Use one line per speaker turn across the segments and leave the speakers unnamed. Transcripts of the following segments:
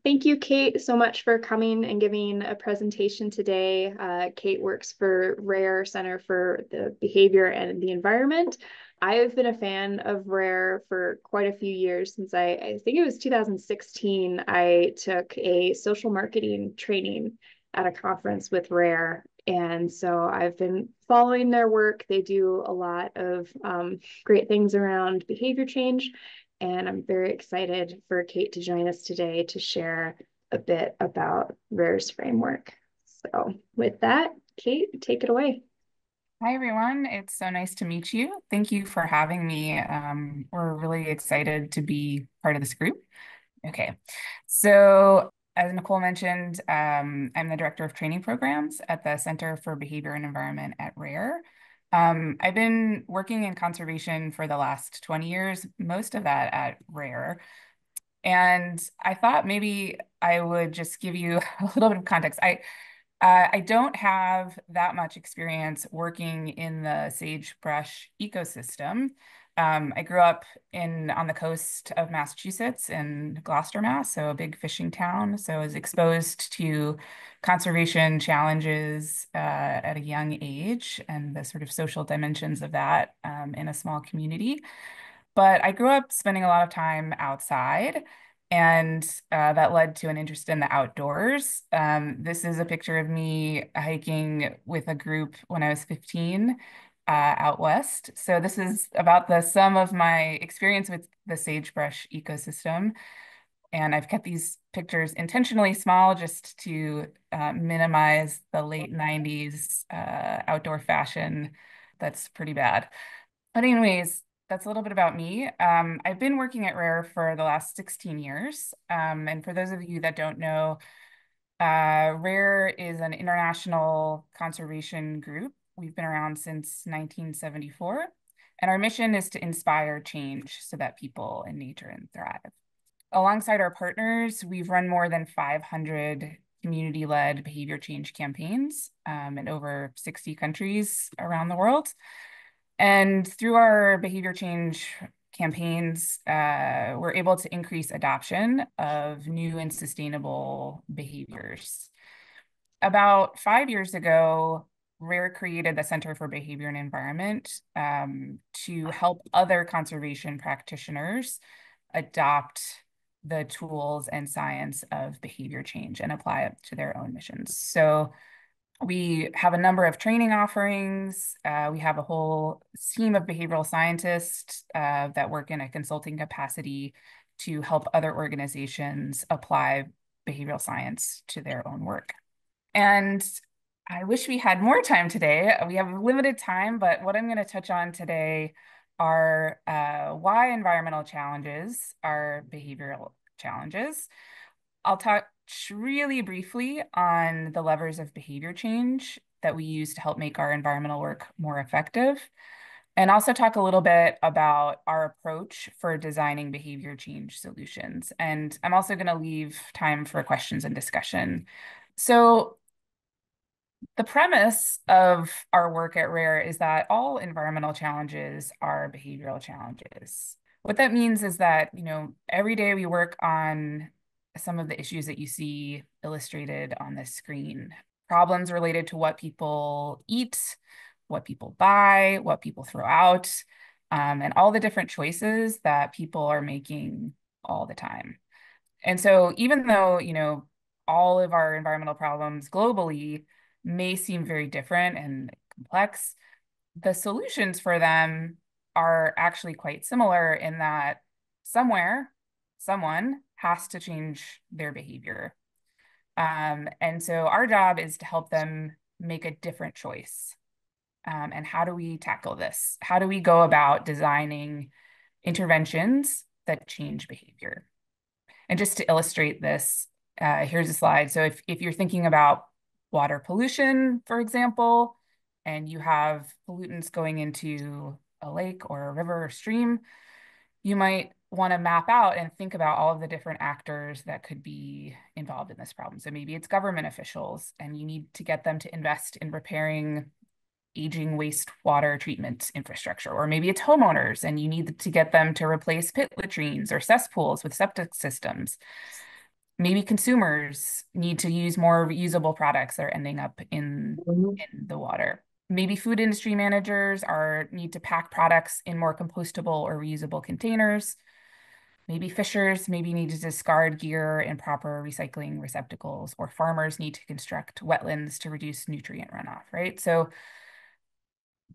Thank you, Kate, so much for coming and giving a presentation today. Kate works for RARE Center for the Behavior and the Environment. I have been a fan of RARE for quite a few years since I think it was 2016. I took a social marketing training at a conference with RARE. And so I've been following their work. They do a lot of great things around behavior change. And I'm very excited for Kate to join us today to share a bit about RARE's framework. So with that, Kate, take it away.
Hi, everyone. It's so nice to meet you. Thank you for having me. We're really excited to be part of this group. Okay. So, as Nicole mentioned, I'm the director of training programs at the Center for Behavior and Environment at RARE. I've been working in conservation for the last 20 years, most of that at RARE. And I thought maybe I would just give you a little bit of context. I don't have that much experience working in the sagebrush ecosystem. I grew up on the coast of Massachusetts in Gloucester, Mass, so a big fishing town. So I was exposed to conservation challenges at a young age and the sort of social dimensions of that in a small community. But I grew up spending a lot of time outside, and that led to an interest in the outdoors. This is a picture of me hiking with a group when I was 15 out west. So this is about the sum of my experience with the sagebrush ecosystem. And I've kept these pictures intentionally small just to minimize the late 90s outdoor fashion. That's pretty bad. But anyways, that's a little bit about me. I've been working at RARE for the last 16 years. And for those of you that don't know, RARE is an international conservation group. We've been around since 1974. And our mission is to inspire change so that people in nature and thrive. Alongside our partners, we've run more than 500 community-led behavior change campaigns in over 60 countries around the world. And through our behavior change campaigns, we're able to increase adoption of new and sustainable behaviors. About 5 years ago, RARE created the Center for Behavior and Environment to help other conservation practitioners adopt the tools and science of behavior change and apply it to their own missions. So we have a number of training offerings. We have a whole team of behavioral scientists that work in a consulting capacity to help other organizations apply behavioral science to their own work. And I wish we had more time today. We have limited time, but what I'm going to touch on today are why environmental challenges are behavioral challenges. I'll touch really briefly on the levers of behavior change that we use to help make our environmental work more effective, and also talk a little bit about our approach for designing behavior change solutions. And I'm also going to leave time for questions and discussion. So the premise of our work at RARE is that all environmental challenges are behavioral challenges. What that means is that, every day we work on some of the issues that you see illustrated on this screen. Problems related to what people eat, what people buy, what people throw out, and all the different choices that people are making all the time. And so even though, all of our environmental problems globally may seem very different and complex, the solutions for them are actually quite similar in that somewhere, someone has to change their behavior. And so our job is to help them make a different choice. And how do we tackle this? How do we go about designing interventions that change behavior? And just to illustrate this, here's a slide. So if you're thinking about water pollution, for example, and you have pollutants going into a lake or a river or stream, you might want to map out and think about all of the different actors that could be involved in this problem. So maybe it's government officials, and you need to get them to invest in repairing aging wastewater treatment infrastructure. Or maybe it's homeowners, and you need to get them to replace pit latrines or cesspools with septic systems. Maybe consumers need to use more reusable products that are ending up in the water. Maybe food industry managers need to pack products in more compostable or reusable containers. Maybe fishers maybe need to discard gear in proper recycling receptacles, or farmers need to construct wetlands to reduce nutrient runoff, right? So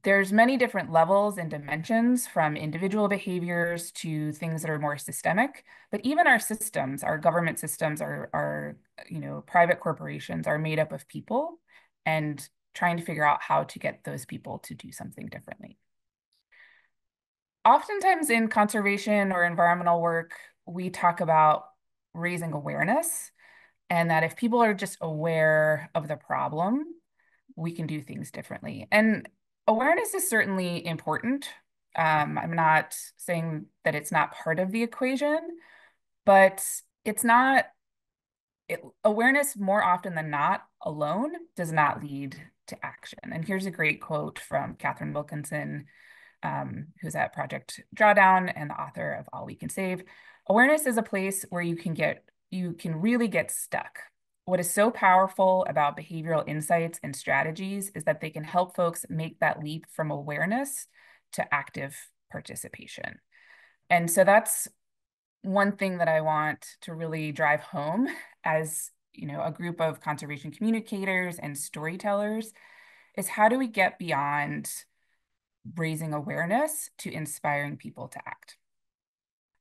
there's many different levels and dimensions from individual behaviors to things that are more systemic. But even our systems, our government systems, our private corporations are made up of people, and trying to figure out how to get those people to do something differently. Oftentimes in conservation or environmental work, we talk about raising awareness, and that if people are just aware of the problem, we can do things differently. And awareness is certainly important. I'm not saying that it's not part of the equation, but it's not, awareness more often than not alone does not lead to action. And here's a great quote from Catherine Wilkinson, who's at Project Drawdown and the author of All We Can Save. Awareness is a place where you can really get stuck. What is so powerful about behavioral insights and strategies is that they can help folks make that leap from awareness to active participation. And so that's one thing that I want to really drive home as a group of conservation communicators and storytellers is, how do we get beyond raising awareness to inspiring people to act?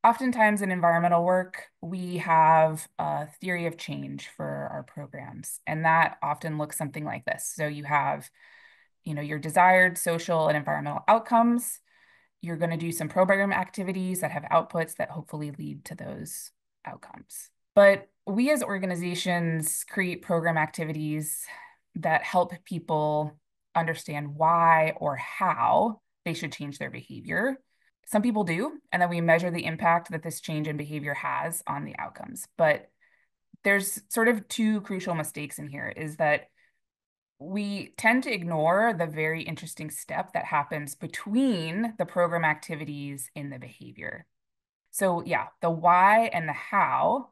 Oftentimes in environmental work, we have a theory of change for our programs, and that often looks something like this. So you have, your desired social and environmental outcomes. You're going to do some program activities that have outputs that hopefully lead to those outcomes. But we as organizations create program activities that help people understand why or how they should change their behavior. Some people do, and then we measure the impact that this change in behavior has on the outcomes. But there's sort of two crucial mistakes in here, is that we tend to ignore the very interesting step that happens between the program activities in the behavior. So yeah, the why and the how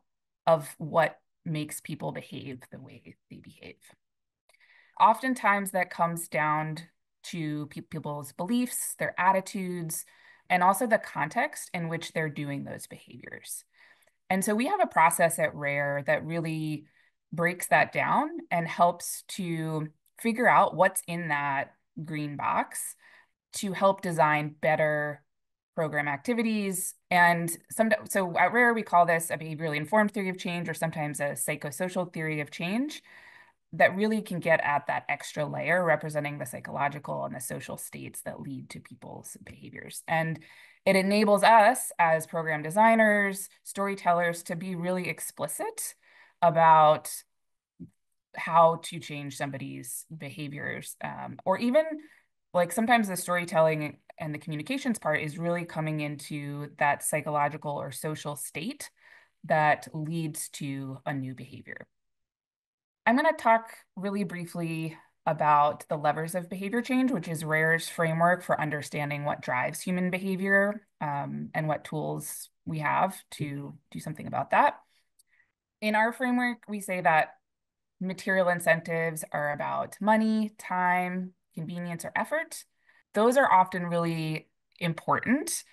of what makes people behave the way they behave. Oftentimes that comes down to people's beliefs, their attitudes, and also the context in which they're doing those behaviors. And so we have a process at Rare that really breaks that down and helps to figure out what's in that green box to help design better program activities. And so at Rare, we call this a behaviorally informed theory of change, or sometimes a psychosocial theory of change, that really can get at that extra layer representing the psychological and the social states that lead to people's behaviors. And it enables us as program designers, storytellers, to be really explicit about how to change somebody's behaviors, or even like sometimes the storytelling and the communications part is really coming into that psychological or social state that leads to a new behavior. I'm going to talk really briefly about the levers of behavior change, which is Rare's framework for understanding what drives human behavior, and what tools we have to do something about that. In our framework, we say that material incentives are about money, time, convenience, or effort. Those are often really important,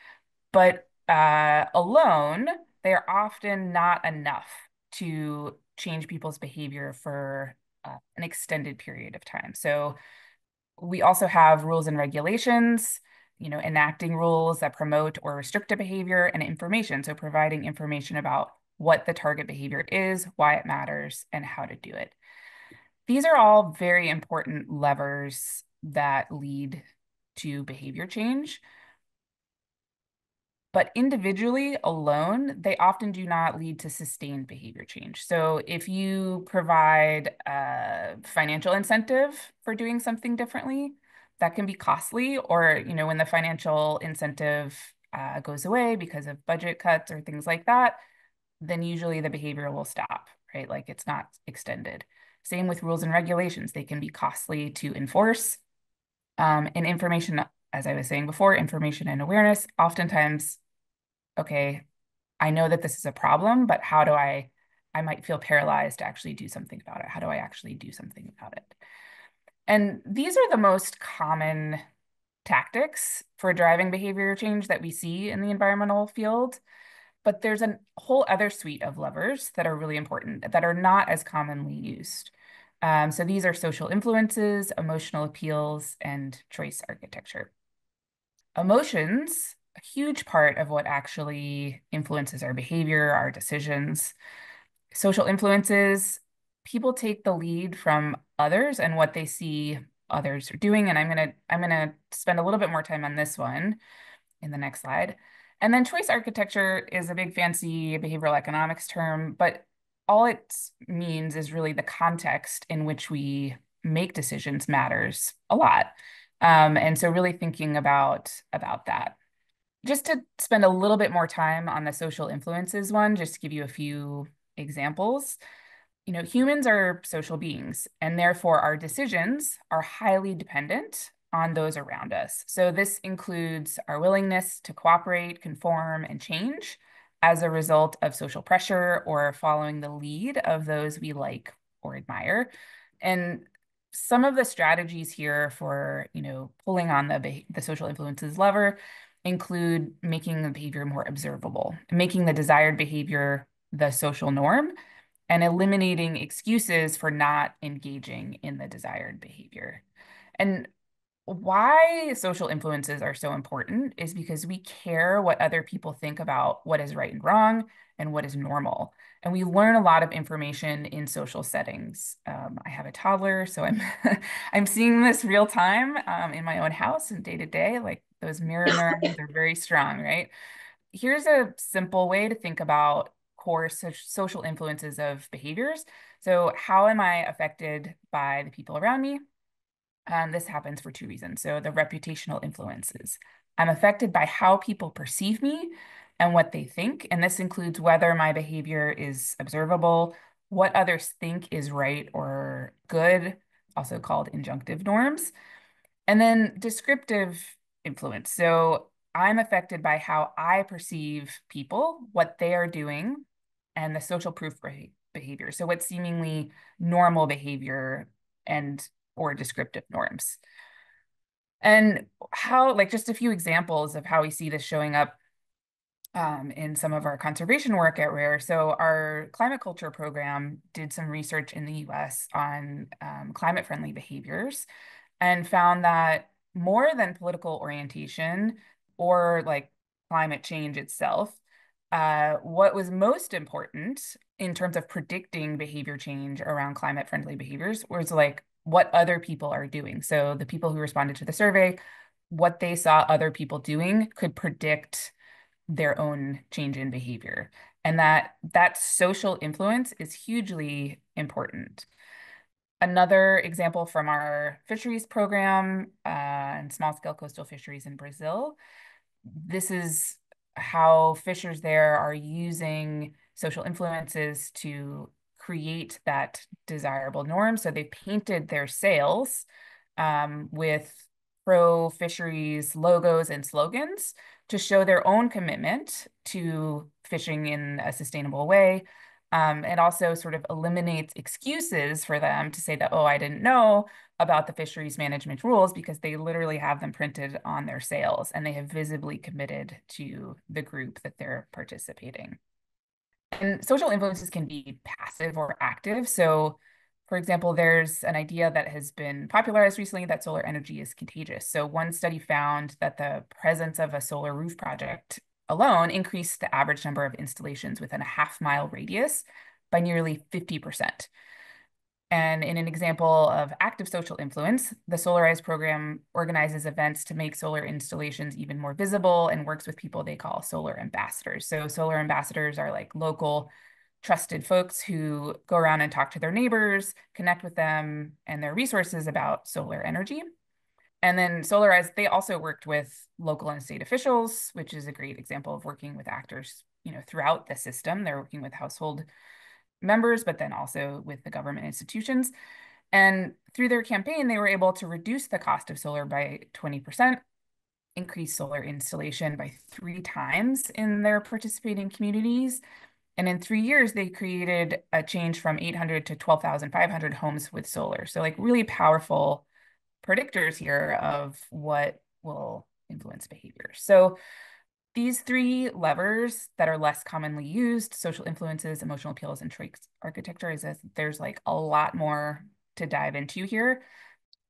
but alone, they are often not enough to change people's behavior for an extended period of time. So we also have rules and regulations, enacting rules that promote or restrict a behavior, and information. So providing information about what the target behavior is, why it matters, and how to do it. These are all very important levers that lead to behavior change. But individually alone, they often do not lead to sustained behavior change. So if you provide a financial incentive for doing something differently, that can be costly. Or, when the financial incentive goes away because of budget cuts or things like that, then usually the behavior will stop, right? Like it's not extended. Same with rules and regulations. They can be costly to enforce. And information, as I was saying before, information and awareness, oftentimes, okay, I know that this is a problem, but how do I I might feel paralyzed to actually do something about it. How do I actually do something about it? And these are the most common tactics for driving behavior change that we see in the environmental field. But there's a whole other suite of levers that are really important that are not as commonly used. So these are social influences, emotional appeals, and choice architecture. Emotions, a huge part of what actually influences our behavior, our decisions. Social influences, people take the lead from others and what they see others are doing. And I'm gonna spend a little bit more time on this one in the next slide. And then choice architecture is a big fancy behavioral economics term, but all it means is really the context in which we make decisions matters a lot. And so really thinking about that. Just to spend a little bit more time on the social influences one, just to give you a few examples. Humans are social beings, and therefore our decisions are highly dependent on those around us. So this includes our willingness to cooperate, conform, and change as a result of social pressure or following the lead of those we like or admire. And some of the strategies here for, pulling on the social influences lever include making the behavior more observable, making the desired behavior the social norm, and eliminating excuses for not engaging in the desired behavior. And why social influences are so important is because we care what other people think about what is right and wrong and what is normal. And we learn a lot of information in social settings. I have a toddler, so I'm I'm seeing this real time in my own house and day to day. Like those mirror neurons are very strong, right? Here's a simple way to think about core social influences of behaviors. So how am I affected by the people around me? This happens for two reasons. So the reputational influences. I'm affected by how people perceive me and what they think. And this includes whether my behavior is observable, what others think is right or good, also called injunctive norms. And then descriptive influence. So I'm affected by how I perceive people, what they are doing, and the social proof behavior. So what's seemingly normal behavior and or descriptive norms. And how, like just a few examples of how we see this showing up in some of our conservation work at Rare. So our climate culture program did some research in the US on climate-friendly behaviors and found that more than political orientation or like climate change itself, what was most important in terms of predicting behavior change around climate-friendly behaviors was like what other people are doing. So the people who responded to the survey, what they saw other people doing could predict their own change in behavior. And that social influence is hugely important. Another example from our fisheries program and small scale coastal fisheries in Brazil. This is how fishers there are using social influences to create that desirable norm. So they painted their sails with pro fisheries logos and slogans to show their own commitment to fishing in a sustainable way. It also sort of eliminates excuses for them to say that, oh, I didn't know about the fisheries management rules because they literally have them printed on their sails and they have visibly committed to the group that they're participating. And social influences can be passive or active. So, for example, there's an idea that has been popularized recently that solar energy is contagious. So, one study found that the presence of a solar roof project alone increased the average number of installations within a half-mile radius by nearly 50%. And in an example of active social influence, the Solarize program organizes events to make solar installations even more visible and works with people they call solar ambassadors. So solar ambassadors are like local trusted folks who go around and talk to their neighbors, connect with them and their resources about solar energy. And then Solarize, they also worked with local and state officials, which is a great example of working with actors, throughout the system. They're working with household members, but then also with the government institutions. And through their campaign, they were able to reduce the cost of solar by 20%, increase solar installation by 3 times in their participating communities, And in 3 years, they created a change from 800 to 12,500 homes with solar. So like really powerful predictors here of what will influence behavior. So these three levers that are less commonly used, social influences, emotional appeals, and trait architecture, is that there's like a lot more to dive into here.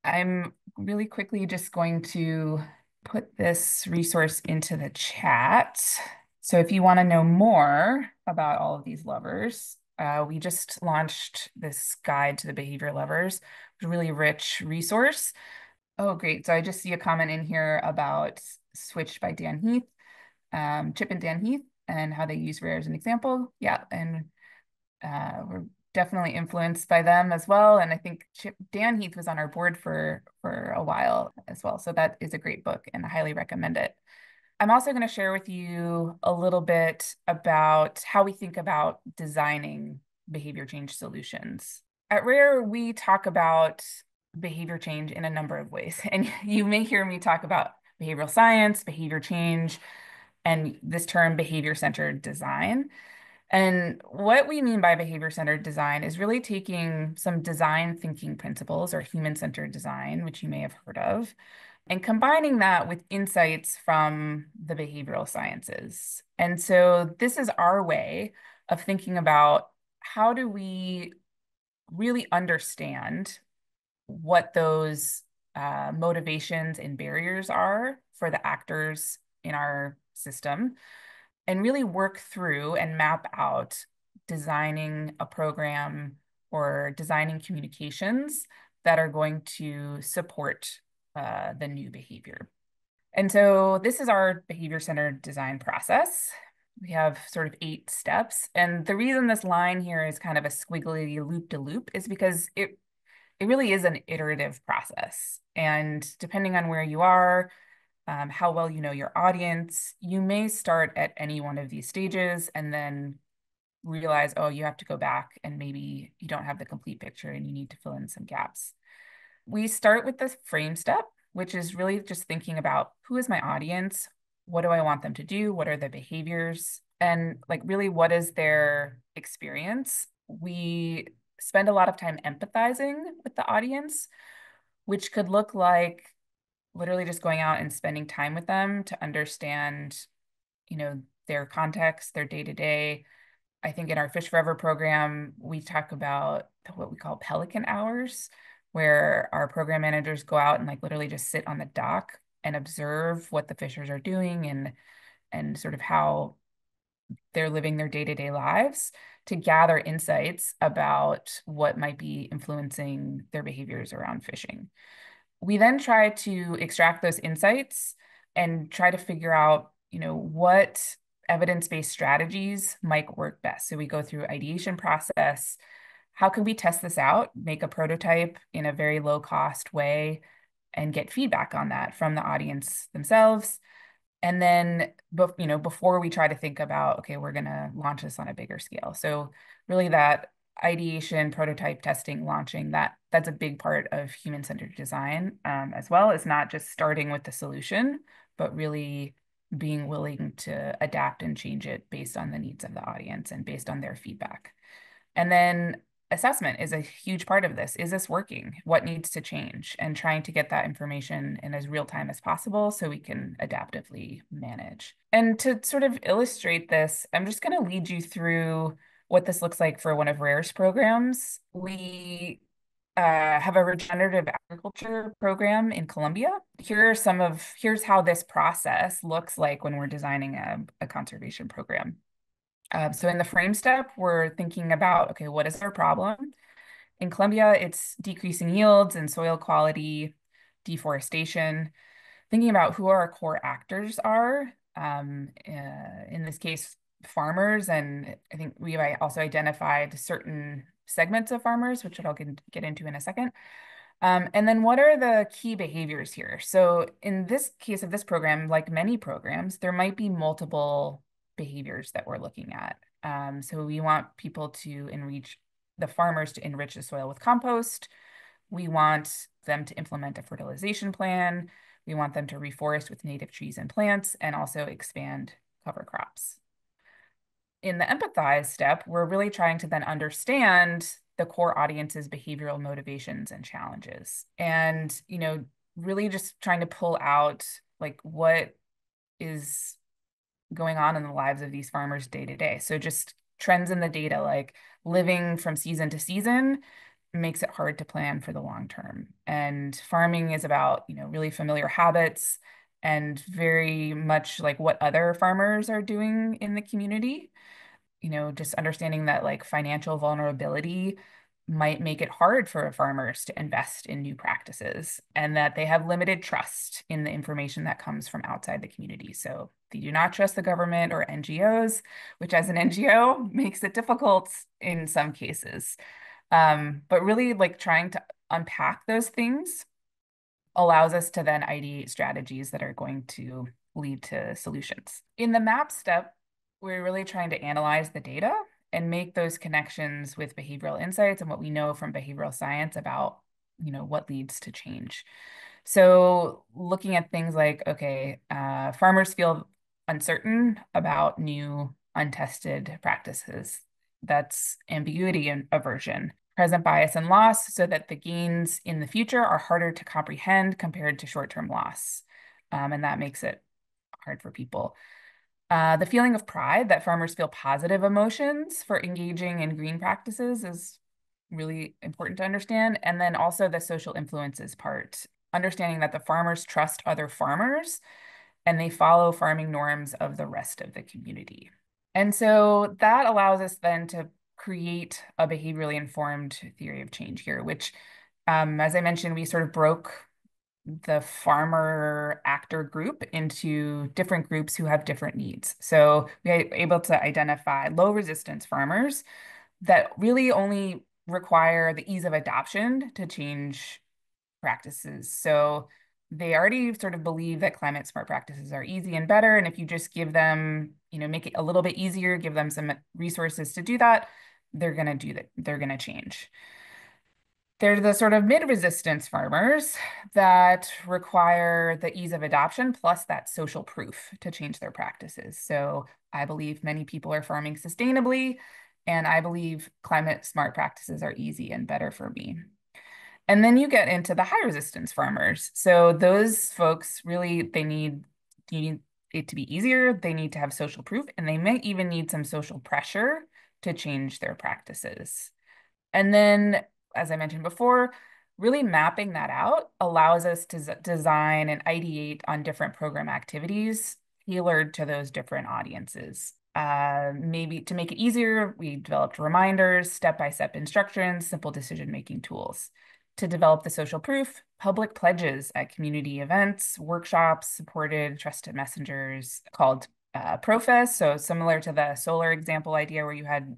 I'm really quickly just going to put this resource into the chat. So if you want to know more about all of these levers, we just launched this guide to the behavior levers, a really rich resource. Oh, great. So I just see a comment in here about Switched by Dan Heath, Chip and Dan Heath, and how they use Rare as an example. Yeah, and we're definitely influenced by them as well. And I think Dan Heath was on our board for a while as well. So that is a great book and I highly recommend it. I'm also going to share with you a little bit about how we think about designing behavior change solutions. At Rare, we talk about behavior change in a number of ways. And you may hear me talk about behavioral science, behavior change, and this term behavior-centered design. And what we mean by behavior-centered design is really taking some design thinking principles or human-centered design, which you may have heard of, and combining that with insights from the behavioral sciences. And so this is our way of thinking about how do we really understand what those motivations and barriers are for the actors in our system and really work through and map out designing a program or designing communications that are going to support the new behavior. And so this is our behavior-centered design process. We have sort of 8 steps. And the reason this line here is kind of a squiggly loop-to-loop is because it really is an iterative process. And depending on where you are, how well you know your audience, you may start at any one of these stages and then realize, oh, you have to go back and maybe you don't have the complete picture and you need to fill in some gaps. We start with the frame step, which is really just thinking about who is my audience? What do I want them to do? What are the behaviors? And like really, what is their experience? We spend a lot of time empathizing with the audience, which could look like literally just going out and spending time with them to understand, their context, their day to day. I think in our Fish Forever program, we talk about what we call pelican hours, where our program managers go out and like literally just sit on the dock and observe what the fishers are doing and sort of how they're living their day-to-day lives to gather insights about what might be influencing their behaviors around fishing. We then try to extract those insights and try to figure out, what evidence-based strategies might work best. So we go through ideation process. How can we test this out, make a prototype in a very low cost way, and get feedback on that from the audience themselves? And then, before we try to think about, okay, we're going to launch this on a bigger scale. So really that ideation, prototype testing, launching, that's a big part of human-centered design, as well as not just starting with the solution, but really being willing to adapt and change it based on the needs of the audience and based on their feedback. And then assessment is a huge part of this. Is this working? What needs to change? And trying to get that information in as real time as possible so we can adaptively manage. And to sort of illustrate this, I'm just going to lead you through what this looks like for one of Rare's programs. We have a regenerative agriculture program in Colombia. Here's how this process looks like when we're designing a conservation program. So in the frame step, we're thinking about, okay, what is our problem? In Colombia, it's decreasing yields and soil quality, deforestation, thinking about who our core actors are. In this case, farmers, and I think we also identified certain segments of farmers, which I'll get into in a second. And then what are the key behaviors here? So in this case of this program, like many programs, there might be multiple behaviors that we're looking at. So we want people to enrich the farmers to enrich the soil with compost. We want them to implement a fertilization plan. We want them to reforest with native trees and plants and also expand cover crops. in the empathize step, we're really trying to then understand the core audience's behavioral motivations and challenges. And, really just trying to pull out like what is going on in the lives of these farmers day to day. So just trends in the data, like living from season to season makes it hard to plan for the long term. And farming is about, really familiar habits and very much like what other farmers are doing in the community. Just understanding that like financial vulnerability might make it hard for farmers to invest in new practices and that they have limited trust in the information that comes from outside the community. So they do not trust the government or NGOs, which as an NGO makes it difficult in some cases. But really like trying to unpack those things allows us to then ideate strategies that are going to lead to solutions. In the map step, we're really trying to analyze the data and make those connections with behavioral insights and what we know from behavioral science about, what leads to change. So looking at things like, okay, farmers feel uncertain about new untested practices. That's ambiguity and aversion. Present bias and loss, so that the gains in the future are harder to comprehend compared to short-term loss. And that makes it hard for people. The feeling of pride, that farmers feel positive emotions for engaging in green practices, is really important to understand. And then also the social influences part, understanding that the farmers trust other farmers and they follow farming norms of the rest of the community. And so that allows us then to create a behaviorally informed theory of change here, which, as I mentioned, we sort of broke the farmer actor group into different groups who have different needs. So we are able to identify low resistance farmers that really only require the ease of adoption to change practices. So they already sort of believe that climate smart practices are easy and better. And if you just give them, make it a little bit easier, give them some resources to do that, they're going to do that. They're going to change. They're the sort of mid-resistance farmers that require the ease of adoption plus that social proof to change their practices. So I believe many people are farming sustainably, and I believe climate smart practices are easy and better for me. And then you get into the high resistance farmers. So those folks really, you need it to be easier. They need to have social proof, and they might even need some social pressure to change their practices. And then, as I mentioned before, really mapping that out allows us to design and ideate on different program activities tailored to those different audiences. Maybe to make it easier, we developed reminders, step-by-step instructions, simple decision-making tools. To develop the social proof, public pledges at community events, workshops, supported trusted messengers called Profess. So similar to the solar example idea where you had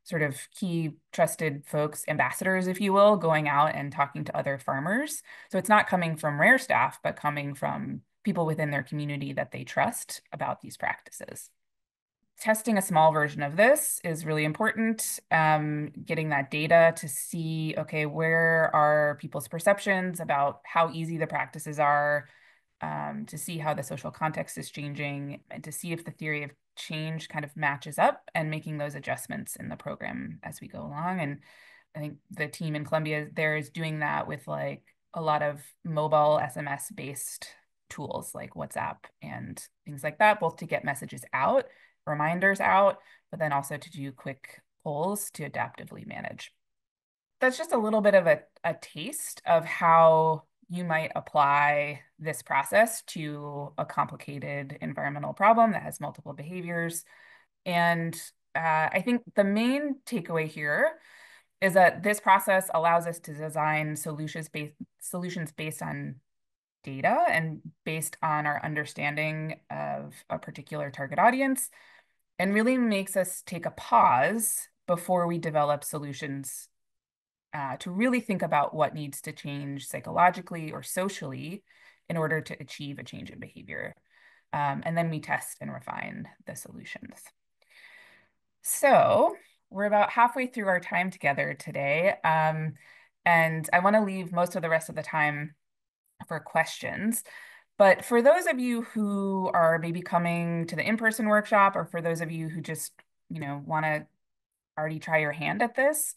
sort of key trusted folks, ambassadors, if you will, going out and talking to other farmers. So it's not coming from Rare staff, but coming from people within their community that they trust about these practices. Testing a small version of this is really important. Getting that data to see, okay, where are people's perceptions about how easy the practices are, to see how the social context is changing, and to see if the theory of change kind of matches up and making those adjustments in the program as we go along. And I think the team in Columbia there is doing that with like a lot of mobile SMS based tools like WhatsApp and things like that, both to get messages out, reminders out, but then also to do quick polls to adaptively manage. That's just a little bit of a taste of how you might apply this process to a complicated environmental problem that has multiple behaviors. And I think the main takeaway here is that this process allows us to design solutions based on data and based on our understanding of a particular target audience, and really makes us take a pause before we develop solutions to really think about what needs to change psychologically or socially in order to achieve a change in behavior. And then we test and refine the solutions. So we're about halfway through our time together today. And I want to leave most of the rest of the time for questions. But for those of you who are maybe coming to the in-person workshop, or for those of you who just, want to already try your hand at this,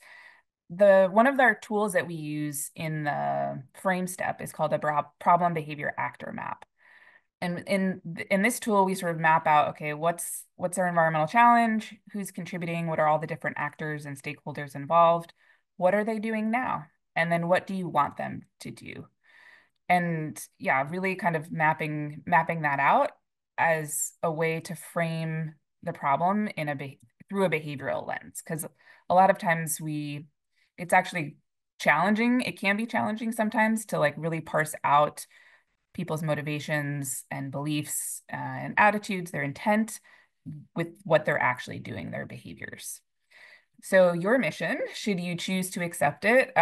the one of our tools that we use in the frame step is called a problem behavior actor map. And in this tool, we sort of map out, okay, what's our environmental challenge? Who's contributing? What are all the different actors and stakeholders involved? What are they doing now? And then what do you want them to do? And yeah, really kind of mapping that out as a way to frame the problem in through a behavioral lens. Because a lot of times it's actually challenging. It can be challenging sometimes to like really parse out people's motivations and beliefs and attitudes, their intent with what they're actually doing, their behaviors. So your mission, should you choose to accept it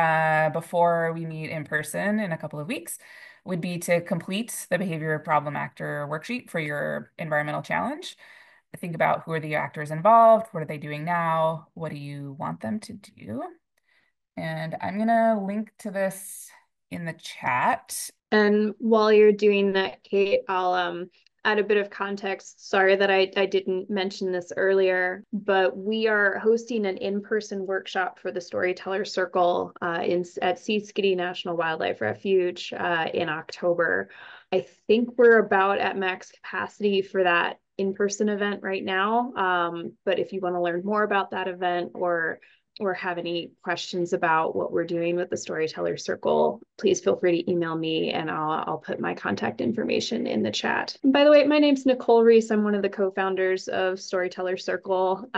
before we meet in person in a couple of weeks, would be to complete the behavior problem actor worksheet for your environmental challenge. Think about who are the actors involved, what are they doing now, what do you want them to do? And I'm going to link to this in the chat.
And while you're doing that, Kate, I'll add a bit of context. Sorry that I didn't mention this earlier, but we are hosting an in-person workshop for the Storyteller Circle at Sea Skiddy National Wildlife Refuge in October. I think we're about at max capacity for that in-person event right now. But if you want to learn more about that event or have any questions about what we're doing with the Storyteller Circle, please feel free to email me and I'll put my contact information in the chat. And by the way, my name's Nicole Reese. I'm one of the co-founders of Storyteller Circle.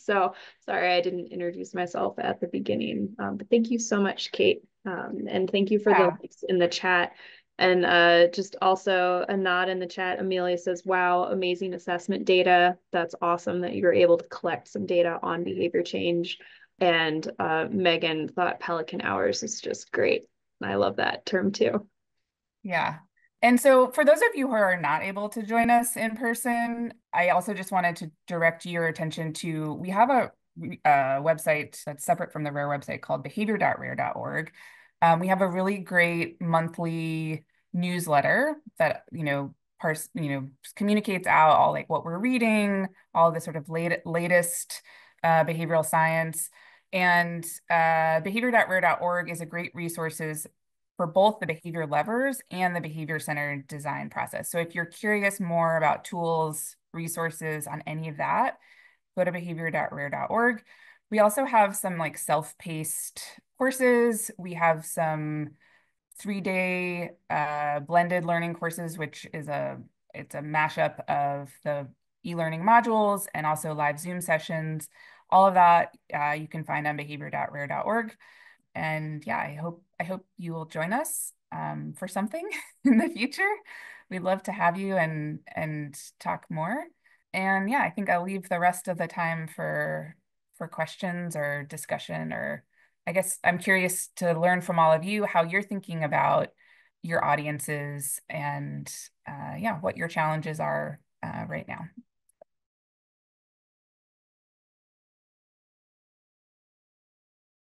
So sorry I didn't introduce myself at the beginning, but thank you so much, Kate. And thank you for the
Yeah.
links in the chat. And just also a nod in the chat. Amelia says, wow, amazing assessment data. That's awesome that you're able to collect some data on behavior change. And Megan thought Pelican hours is just great. I love that term too.
Yeah. And so for those of you who are not able to join us in person, I also just wanted to direct your attention to, we have a website that's separate from the RARE website called behavior.rare.org. We have a really great monthly newsletter that, communicates out all like what we're reading, all the sort of latest behavioral science. And behavior.rare.org is a great resources for both the behavior levers and the behavior-centered design process. So if you're curious more about tools, resources on any of that, go to behavior.rare.org. We also have some like self-paced courses. We have some 3-day blended learning courses, which is it's a mashup of the e-learning modules and also live Zoom sessions. All of that you can find on behavior.rare.org. And yeah, I hope you will join us for something in the future. We'd love to have you and talk more. And yeah, I think I'll leave the rest of the time for questions or discussion, or I guess I'm curious to learn from all of you how you're thinking about your audiences and yeah, what your challenges are right now.